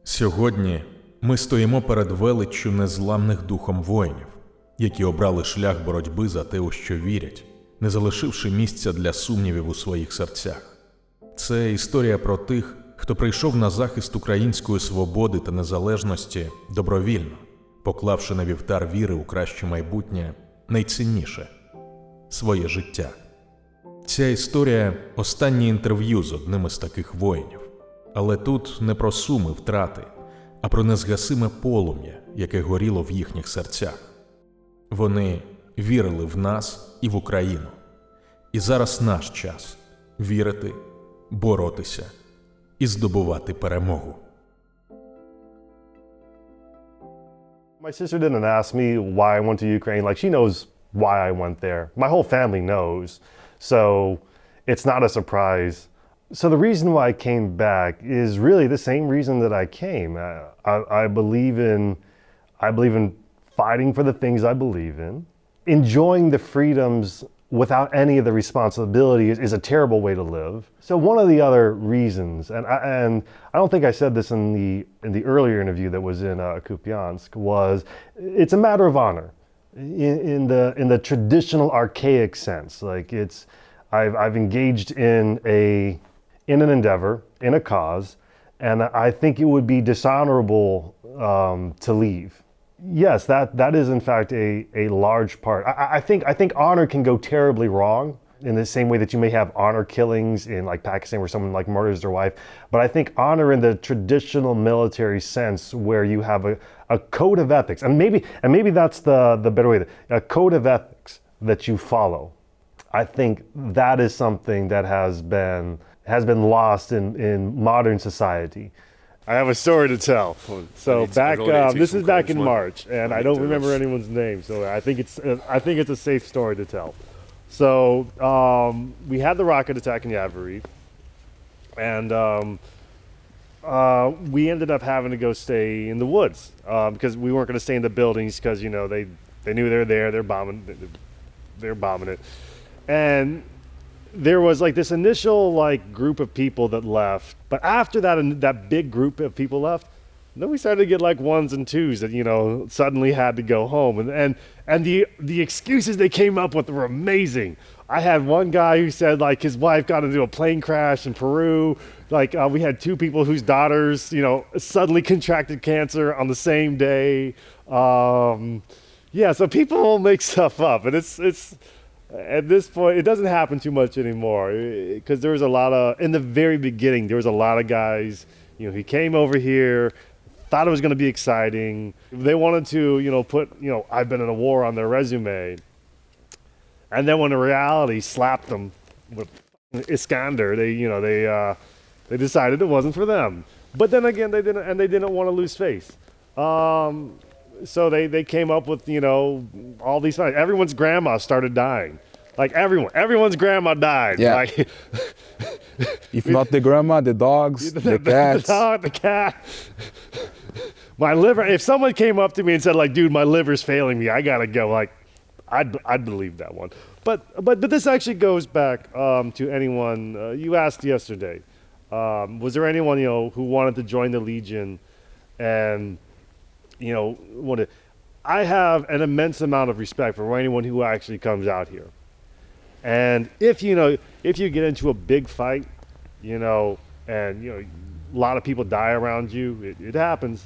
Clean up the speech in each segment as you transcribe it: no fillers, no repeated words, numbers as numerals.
Сьогодні ми стоїмо перед величчю незламних духом воїнів, які обрали шлях боротьби за те, у що вірять, не залишивши місця для сумнівів у своїх серцях. Це історія про тих, хто прийшов на захист української свободи та незалежності добровільно, поклавши на вівтар віри у краще майбутнє найцінніше – своє життя. Ця історія – останнє інтерв'ю з одним із таких воїнів. Але тут не про суми, втрати, а про незгасиме полум'я, яке горіло в їхніх серцях. Вони вірили в нас і в Україну. І зараз наш час – вірити, боротися і здобувати перемогу. My sister didn't ask me why I went to Ukraine. Like, she knows why I went there. My whole family knows. So it's not a surprise. So the reason why I came back is really the same reason that I came. I believe in fighting for the things I believe in. Enjoying the freedoms without any of the responsibility is a terrible way to live. So one of the other reasons, and I don't think I said this in the earlier interview that was in Kupiansk, was it's a matter of honor in the traditional archaic sense. Like I've engaged in an endeavor, in a cause, and I think it would be dishonorable to leave. Yes, that is in fact a large part. I think honor can go terribly wrong in the same way that you may have honor killings in like Pakistan where someone like murders their wife. But I think honor in the traditional military sense where you have a code of ethics, and maybe that's the better way, a code of ethics that you follow. I think that is something that has been lost in modern society. I have a story to tell. So back, this is back in March, and I don't remember anyone's name, so I think it's a safe story to tell. So we had the rocket attack in Yavori, and we ended up having to go stay in the woods because we weren't going to stay in the buildings because they knew they were there. They're bombing it, and there was like this initial like group of people that left, but after that big group of people left, then we started to get like ones and twos that suddenly had to go home, and the excuses they came up with were amazing. I had one guy who said like his wife got into a plane crash in Peru. Like we had two people whose daughters suddenly contracted cancer on the same day. Yeah, so people make stuff up, and it's at this point, it doesn't happen too much anymore because there was a lot of, in the very beginning, there was a lot of guys, he came over here, thought it was going to be exciting. They wanted to, put, I've been in a war on their resume. And then when the reality slapped them with Iskander, they decided it wasn't for them. But then again, they didn't want to lose face. So they came up with, all these things. Everyone's grandma started dying. Like everyone's grandma died. Yeah. Like, if not the grandma, the dogs, the cats. The dog, the cat. My liver, if someone came up to me and said like, dude, my liver's failing me, I gotta go. Like, I'd believe that one. But this actually goes back to anyone, you asked yesterday, was there anyone, who wanted to join the Legion and, I have an immense amount of respect for anyone who actually comes out here. And if you get into a big fight, and a lot of people die around you, it happens,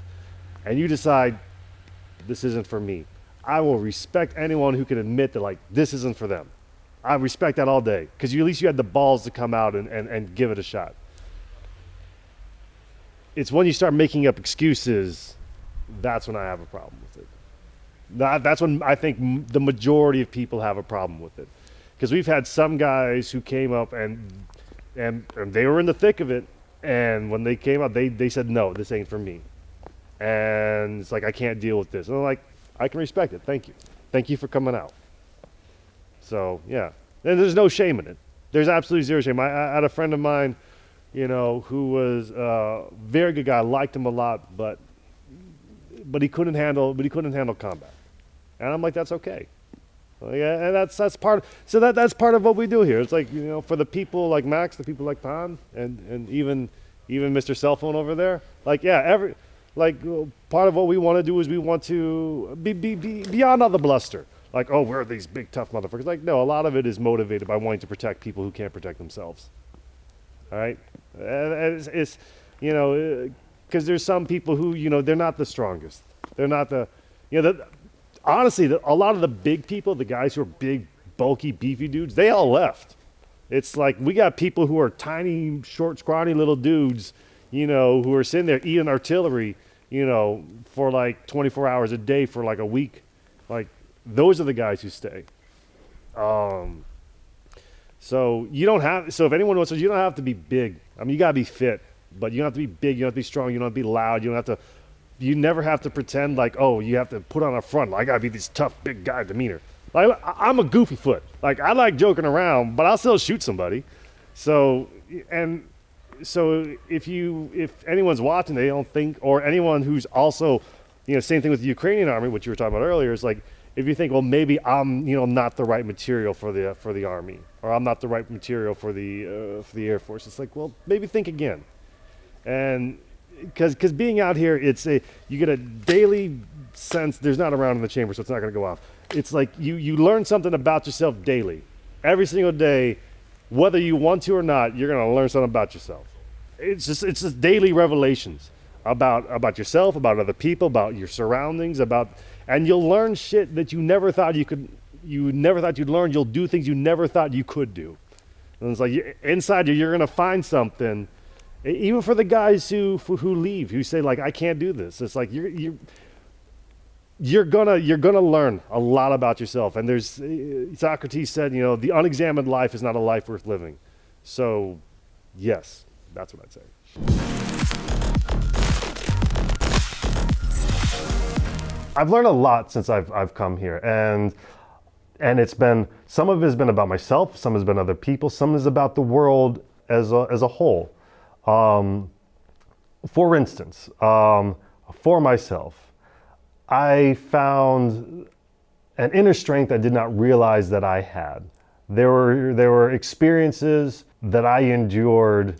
and you decide this isn't for me, I will respect anyone who can admit that like this isn't for them. I respect that all day because at least you had the balls to come out and give it a shot. It's when you start making up excuses, that's when I have a problem with it. That's when I think the majority of people have a problem with it. Because we've had some guys who came up and they were in the thick of it, and when they came out, they said, no, this ain't for me. And it's like, I can't deal with this. And I'm like, I can respect it. Thank you. Thank you for coming out. So, yeah. And there's no shame in it. There's absolutely zero shame. I had a friend of mine, who was a very good guy. I liked him a lot, but he couldn't handle combat. And I'm like, that's okay. Yeah, and that's part of what we do here. It's like, for the people like Max, the people like Pan, and even Mr. Cell Phone over there, like, yeah, Like, part of what we want to do is we want to be beyond all the bluster. Like, oh, we're these big, tough motherfuckers. Like, no, a lot of it is motivated by wanting to protect people who can't protect themselves. All right? And it's you know, because there's some people who, you know, they're not the strongest. They're not the, you know, honestly, a lot of the big people, the guys who are big, bulky, beefy dudes, they all left. It's like we got people who are tiny, short, scrawny little dudes, you know, who are sitting there eating artillery, you know, for like 24 hours a day for like a week. Like, those are the guys who stay. So you don't have, so if anyone wants to, you don't have to be big. I mean, you gotta be fit, but you don't have to be big, you don't have to be strong, you don't have to be loud, you don't have to, you never have to pretend like, oh, you have to put on a front. Like, I gotta be this tough, big guy demeanor. Like, I'm a goofy foot. Like, I like joking around, but I'll still shoot somebody. So, and so if anyone's watching, they don't think, or anyone who's also, you know, same thing with the Ukrainian army, which you were talking about earlier, is like, if you think, well, maybe I'm, you know, not the right material for the army, or I'm not the right material for the Air Force, it's like, well, maybe think again. And because being out here, you get a daily sense. There's not a round in the chamber, so it's not going to go off. It's like you learn something about yourself daily, every single day, whether you want to or not. You're going to learn something about yourself. It's just daily revelations about yourself, about other people, about your surroundings, and you'll learn shit that you never thought you'd learn. You'll do things you never thought you could do. And it's like inside you're going to find something. Even for the guys who leave, who say like, I can't do this. It's like you're gonna learn a lot about yourself. And there's Socrates said, you know, the unexamined life is not a life worth living. So, yes, that's what I'd say. I've learned a lot since I've come here, and it's been, some of it has been about myself, some has been other people, some is about the world as a whole. For instance, for myself, I found an inner strength I did not realize that I had. There were experiences that I endured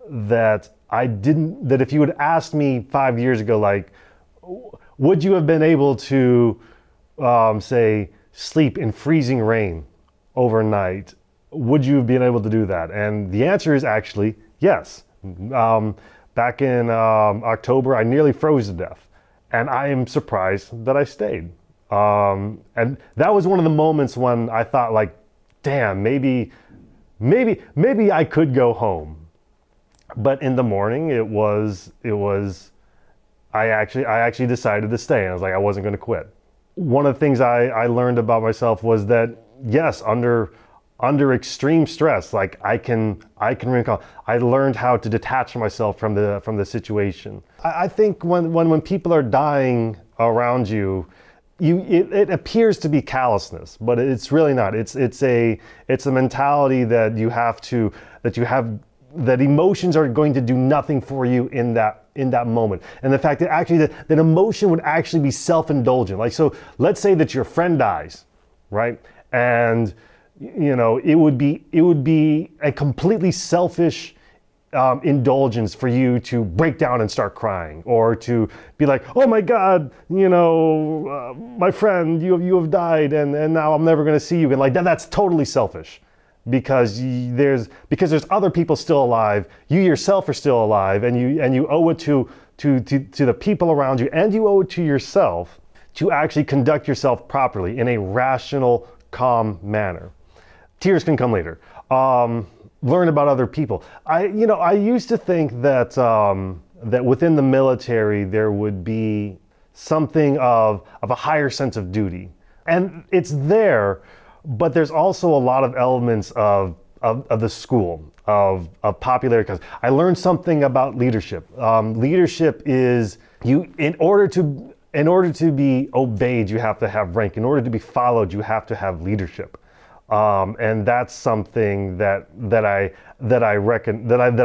that that if you had asked me 5 years ago, like, would you have been able to, say, sleep in freezing rain overnight? Would you have been able to do that? And the answer is actually yes. Back in October, I nearly froze to death, and I am surprised that I stayed. And that was one of the moments when I thought, like, damn, maybe I could go home. But in the morning, I actually decided to stay. And I was like, I wasn't going to quit. One of the things I learned about myself was that, yes, under extreme stress, like I can recall, I learned how to detach myself from the situation. I think when people are dying around you, it appears to be callousness, but it's really not. It's a mentality that that emotions are going to do nothing for you in that moment. And the fact that actually that emotion would actually be self-indulgent. Like, so let's say that your friend dies, right? And you know, it would be a completely selfish indulgence for you to break down and start crying, or to be like, oh my God, you know, my friend, you have died, and now I'm never going to see you again. Like that's totally selfish, because there's other people still alive. You yourself are still alive, and you owe it to the people around you, and you owe it to yourself to actually conduct yourself properly in a rational, calm manner. Tears can come later. Learn about other people. I used to think that that within the military there would be something of a higher sense of duty, and it's there, but there's also a lot of elements of the school of popularity. Because I learned something about leadership. Leadership is in order to be obeyed, you have to have rank. In order to be followed, you have to have leadership. And that's something that I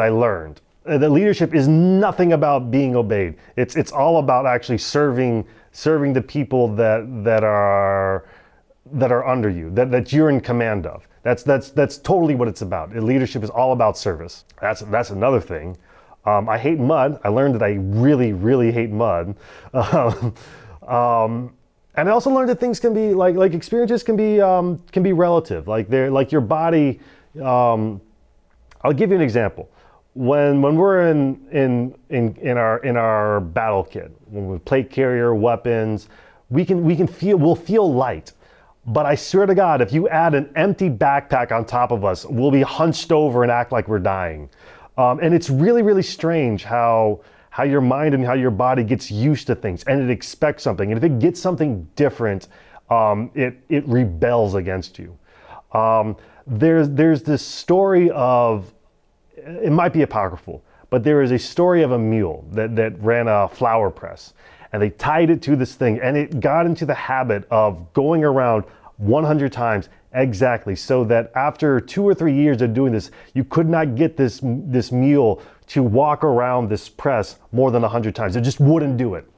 learned. That leadership is nothing about being obeyed. It's all about actually serving the people that are under you, that you're in command of. That's totally what it's about. Leadership is all about service. That's another thing. I hate mud. I learned that I really, really hate mud. And I also learned that things can be like experiences can be relative. Like they're like your body. I'll give you an example. When we're in our battle kit, when we plate carrier weapons, we'll feel light. But I swear to God, if you add an empty backpack on top of us, we'll be hunched over and act like we're dying. And it's really, really strange how your mind and how your body gets used to things and it expects something. And if it gets something different, it rebels against you. There's this story of, it might be apocryphal, but there is a story of a mule that ran a flour press. And they tied it to this thing, and it got into the habit of going around 100 times exactly, so that after 2 or 3 years of doing this, you could not get this mule to walk around this press more than 100 times. It just wouldn't do it.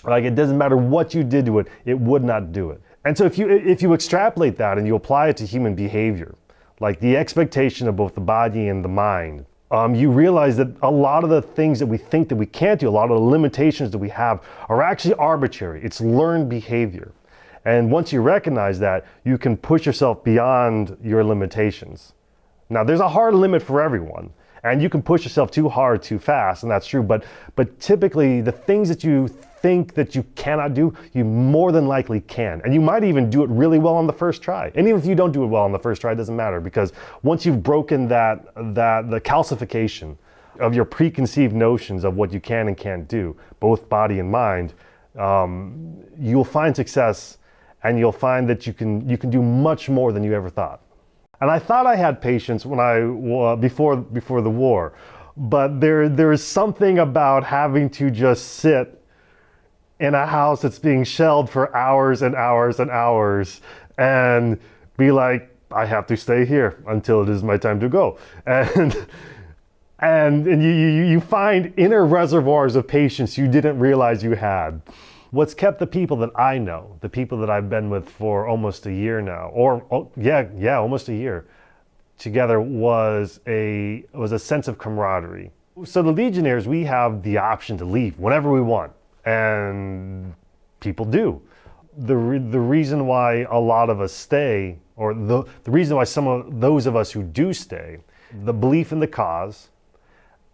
Like, it doesn't matter what you did to it, it would not do it. And so if you extrapolate that and you apply it to human behavior, like the expectation of both the body and the mind, you realize that a lot of the things that we think that we can't do, a lot of the limitations that we have are actually arbitrary. It's learned behavior. And once you recognize that, you can push yourself beyond your limitations. Now, there's a hard limit for everyone, and you can push yourself too hard, too fast, and that's true. But typically, the things that you think that you cannot do, you more than likely can. And you might even do it really well on the first try. And even if you don't do it well on the first try, it doesn't matter, because once you've broken the calcification of your preconceived notions of what you can and can't do, both body and mind, you'll find success, and you'll find that you can do much more than you ever thought. And I thought I had patience when before the war, but there is something about having to just sit in a house that's being shelled for hours and hours and hours and be like, I have to stay here until it is my time to go. And you find inner reservoirs of patience you didn't realize you had. What's kept the people that I know, the people that I've been with for almost a year now, almost a year, together was a sense of camaraderie. So the Legionnaires, we have the option to leave whenever we want. And people do. The reason why a lot of us stay, or the reason why some of those of us who do stay, the belief in the cause,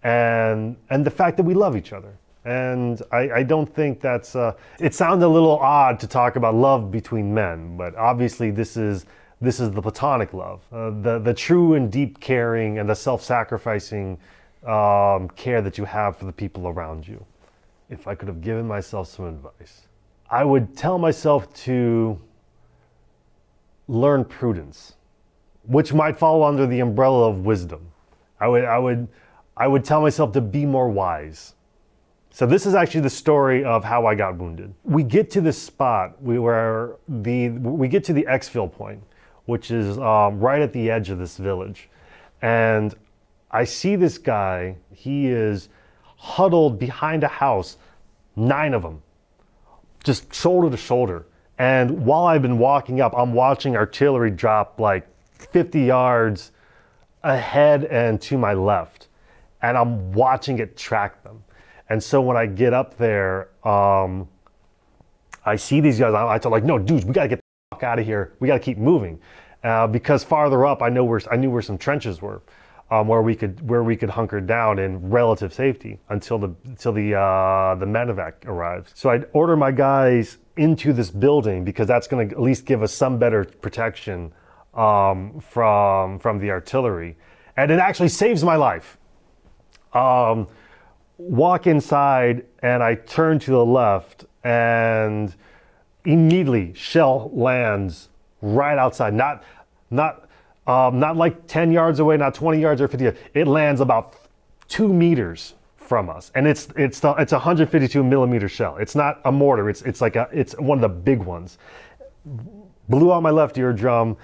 and the fact that we love each other. And I don't think that's, it sounds a little odd to talk about love between men, but obviously this is the platonic love, the true and deep caring and the self-sacrificing care that you have for the people around you. If I could have given myself some advice, I would tell myself to learn prudence, which might fall under the umbrella of wisdom. I would tell myself to be more wise. So this is actually the story of how I got wounded. We get to this spot we get to the exfil point, which is right at the edge of this village. And I see this guy, he is huddled behind a house, 9 of them, just shoulder to shoulder. And while I've been walking up, I'm watching artillery drop like 50 yards ahead and to my left. And I'm watching it track them. And so when I get up there, I see these guys, I tell like, no, dudes, we gotta get the fuck out of here. We gotta keep moving. Because farther up, I knew where some trenches were. Where we could hunker down in relative safety until the medevac arrives. So I'd order my guys into this building because that's going to at least give us some better protection from the artillery, and it actually saves my life. Walk inside and I turn to the left, and immediately shell lands right outside. Not like 10 yards away, not 20 yards or 50 yards. It lands about 2 meters from us. And it's a 152 millimeter shell. It's not a mortar, it's one of the big ones. Blew out my left eardrum,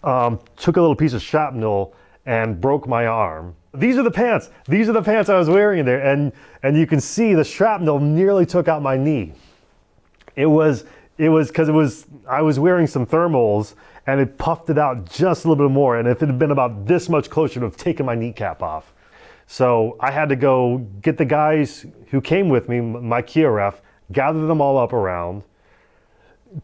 took a little piece of shrapnel and broke my arm. These are the pants I was wearing in there. And you can see the shrapnel nearly took out my knee. It was because I was wearing some thermals, and it puffed it out just a little bit more. And if it had been about this much closer, it would have taken my kneecap off. So I had to go get the guys who came with me, my QRF, gather them all up around,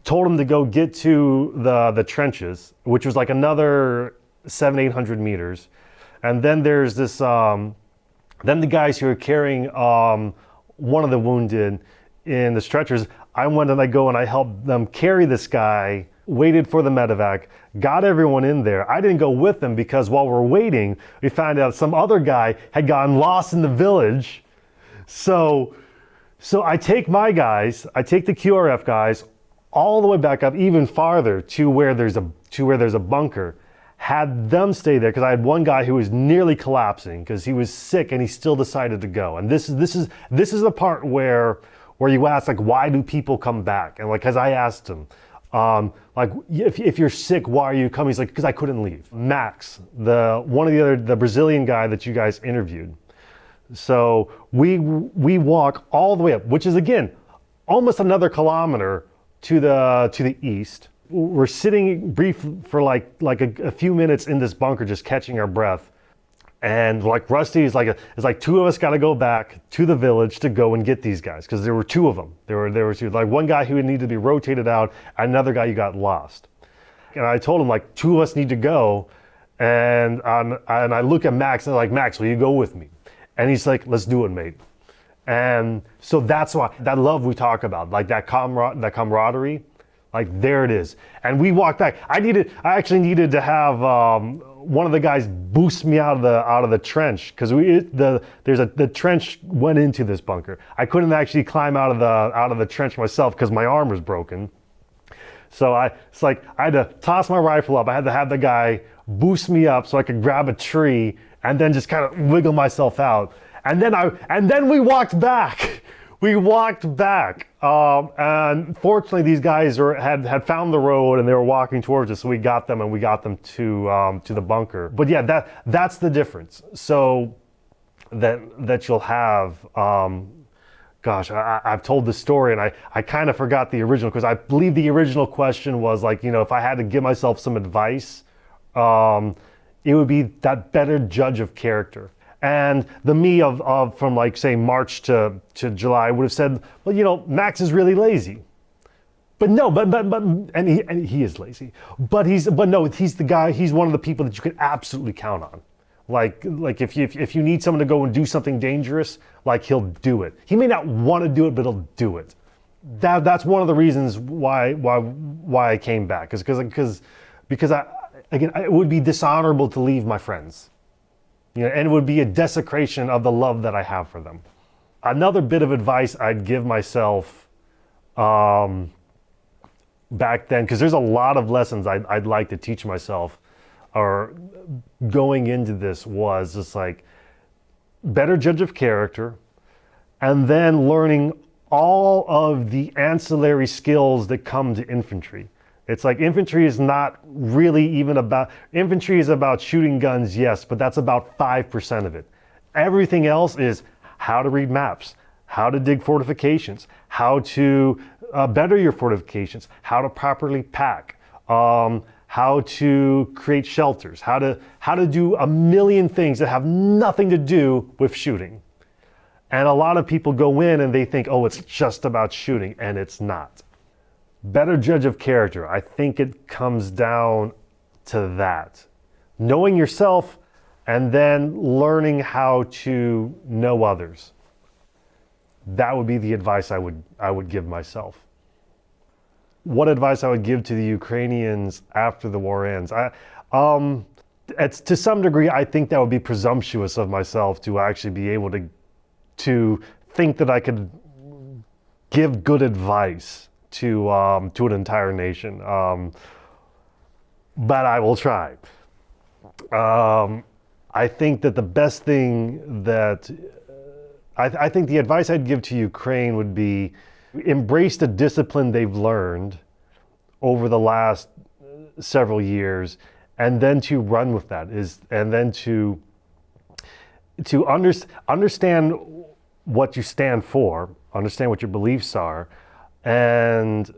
told them to go get to the trenches, which was like another 700-800 meters. And then there's this, then the guys who are carrying one of the wounded in the stretchers, I went and I helped them carry this guy, waited for the medevac, got everyone in there. I didn't go with them because while we're waiting, we found out some other guy had gotten lost in the village. So I take my guys, I take the QRF guys all the way back up even farther to where there's a bunker. Had them stay there because I had one guy who was nearly collapsing because he was sick and he still decided to go. And this is the part where you ask, like, why do people come back? And like, as I asked him, like, if you're sick, why are you coming? He's like, because I couldn't leave. Max, the Brazilian guy that you guys interviewed. So we walk all the way up, which is again almost another kilometer to the east. We're sitting brief for like a few minutes in this bunker, just catching our breath. And like Rusty is like two of us got to go back to the village to go and get these guys because there were two of them. There were two, like one guy who would need to be rotated out, another guy who got lost. And I told him like two of us need to go, and I look at Max and I'm like, Max, will you go with me? And he's like, let's do it, mate. And so that's why that love we talk about, like that camaraderie, like there it is. And we walked back. I actually needed to have one of the guys boost me out of the trench because the trench went into this bunker. I couldn't actually climb out of the trench myself because my arm was broken. So I had to toss my rifle up. I had to have the guy boost me up so I could grab a tree and then just kind of wiggle myself out. And then we walked back. We walked back. And fortunately, these guys had found the road and they were walking towards us. So we got them to the bunker. But yeah, that's the difference. So that you'll have. Gosh, I've told this story and I kind of forgot the original because I believe the original question was like, if I had to give myself some advice, it would be that better judge of character. And the me of from like say March to July would have said, well, Max is really lazy. But no, and he is lazy. But he's the guy. He's one of the people that you can absolutely count on. Like if you need someone to go and do something dangerous, like he'll do it. He may not want to do it, but he'll do it. That's one of the reasons why I came back, is because it would be dishonorable to leave my friends. And it would be a desecration of the love that I have for them. Another bit of advice I'd give myself back then, because there's a lot of lessons I'd like to teach myself, or going into this, was just like better judge of character, and then learning all of the ancillary skills that come to infantry. It's like infantry is not really even about, infantry is about shooting guns, yes, but that's about 5% of it. Everything else is how to read maps, how to dig fortifications, how to better your fortifications, how to properly pack, how to create shelters, how to do a million things that have nothing to do with shooting. And a lot of people go in and they think, oh, it's just about shooting, and it's not. Better judge of character, I think it comes down to that. Knowing yourself and then learning how to know others. That would be the advice I would give myself. What advice I would give to the Ukrainians after the war ends? It's, to some degree, I think that would be presumptuous of myself to actually be able to think that I could give good advice to an entire nation, but I will try. I think that the best thing that I think the advice I'd give to Ukraine would be embrace the discipline they've learned over the last several years, and then to run with that, and then to understand what you stand for, understand what your beliefs are, and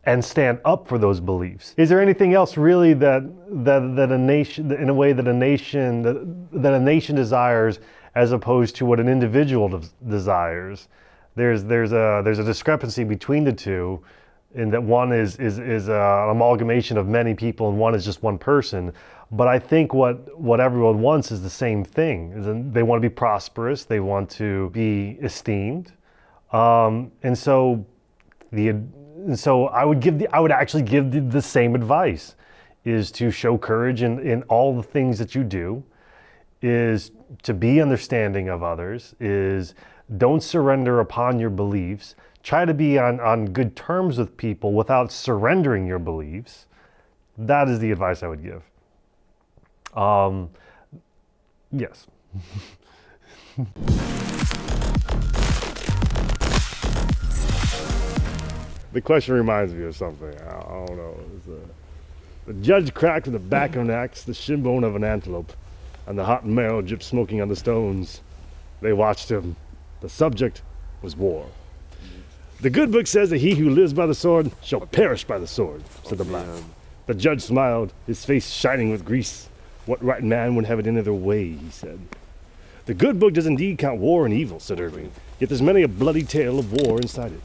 and stand up for those beliefs. Is there anything else really that a nation, in a way that a nation desires, as opposed to what an individual desires? There's a discrepancy between the two, in that one is an amalgamation of many people and one is just one person. But I think what everyone wants is the same thing. They want to be prosperous. They want to be esteemed, and so I would actually give the same advice: is to show courage in all the things that you do, is to be understanding of others, is don't surrender upon your beliefs. Try to be on good terms with people without surrendering your beliefs. That is the advice I would give. Yes. The question reminds me of something. I don't know. The judge cracked with the back of an axe the shin bone of an antelope, and the hot marrow dripped smoking on the stones. They watched him. The subject was war. The good book says that he who lives by the sword shall perish by the sword, said the blind. The judge smiled, his face shining with grease. What right man would have it any other way, he said. The good book does indeed count war and evil, said Irving, yet there's many a bloody tale of war inside it.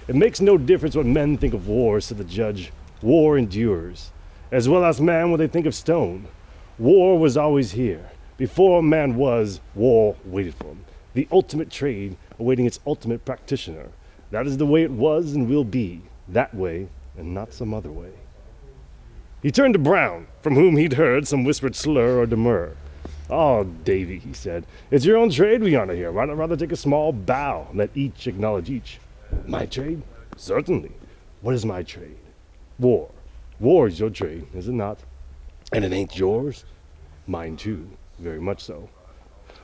It makes no difference what men think of war, said the judge. War endures. As well as man when they think of stone. War was always here. Before man was, war waited for him. The ultimate trade awaiting its ultimate practitioner. That is the way it was and will be. That way and not some other way. He turned to Brown, from whom he'd heard some whispered slur or demur. "Oh, Davy," he said, "it's your own trade we honor here. Why not rather take a small bow and let each acknowledge each?" "My trade? Certainly. What is my trade?" "War. War is your trade, is it not?" "And it ain't yours?" "Mine too, very much so."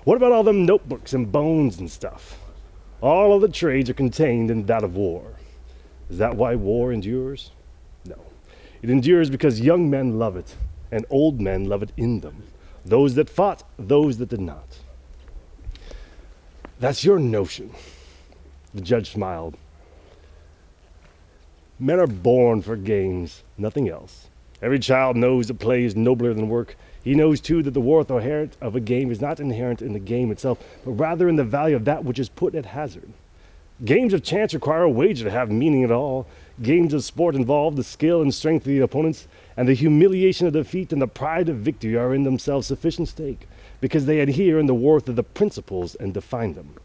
"What about all them notebooks and bones and stuff?" "All of the trades are contained in that of war." "Is that why war endures?" "No. It endures because young men love it, and old men love it in them. Those that fought, those that did not." "That's your notion." The judge smiled. "Men are born for games, nothing else. Every child knows that play is nobler than work. He knows, too, that the worth or merit of a game is not inherent in the game itself, but rather in the value of that which is put at hazard. Games of chance require a wager to have meaning at all. Games of sport involve the skill and strength of the opponents, and the humiliation of defeat and the pride of victory are in themselves sufficient stake, because they adhere in the worth of the principles and define them.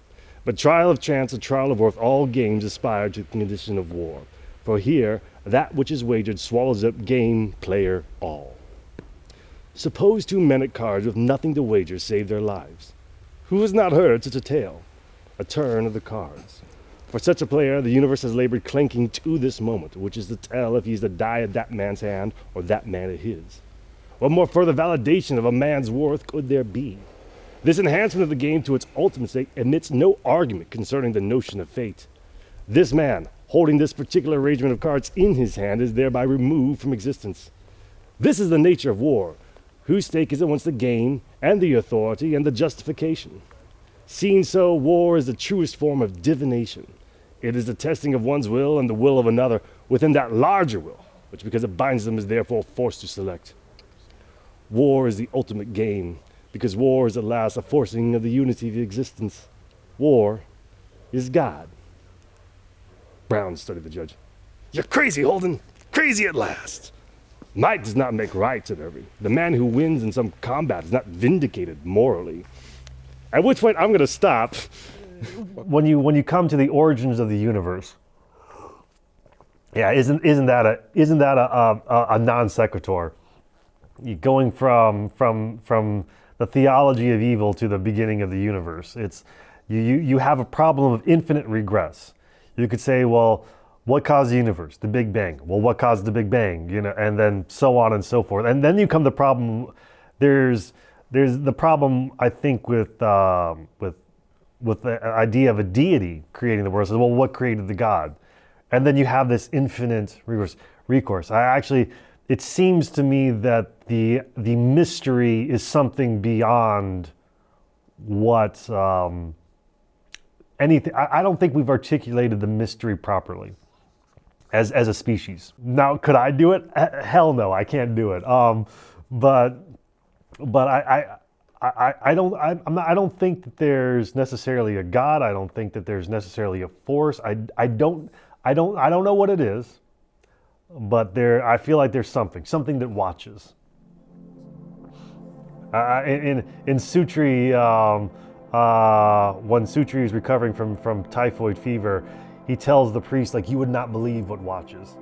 But trial of chance, a trial of worth, all games aspire to the condition of war. For here, that which is wagered swallows up game, player, all. Suppose two men at cards with nothing to wager save their lives. Who has not heard such a tale? A turn of the cards. For such a player, the universe has labored clanking to this moment, which is to tell if he is to die at that man's hand or that man at his. What more further validation of a man's worth could there be? This enhancement of the game to its ultimate state admits no argument concerning the notion of fate. This man, holding this particular arrangement of cards in his hand, is thereby removed from existence. This is the nature of war, whose stake is at once the game and the authority and the justification. Seen so, war is the truest form of divination. It is the testing of one's will and the will of another within that larger will, which because it binds them is therefore forced to select. War is the ultimate game, because war is at last a forcing of the unity of existence. War is God. Brown studied the judge. "You're crazy, Holden. Crazy at last." "Might does not make right," said Irving. "The man who wins in some combat is not vindicated morally." At which point I'm going to stop. When you come to the origins of the universe, yeah, isn't that a non sequitur? You're going from the theology of evil to the beginning of the universe. It's you have a problem of infinite regress. You could say, well, what caused the universe? The Big Bang. Well, what caused the Big Bang? And then so on and so forth. And then you come to the problem. There's the problem, I think, with the idea of a deity creating the world. So, well, what created the God? And then you have this infinite recourse. It seems to me that the mystery is something beyond what anything. I don't think we've articulated the mystery properly. as a species. Now, could I do it? Hell no, I can't do it. But I don't think that there's necessarily a God. I don't think that there's necessarily a force. I don't know what it is, but I feel like there's something that watches. In Sutri, when Sutri is recovering from typhoid fever, he tells the priest, like, you would not believe what watches.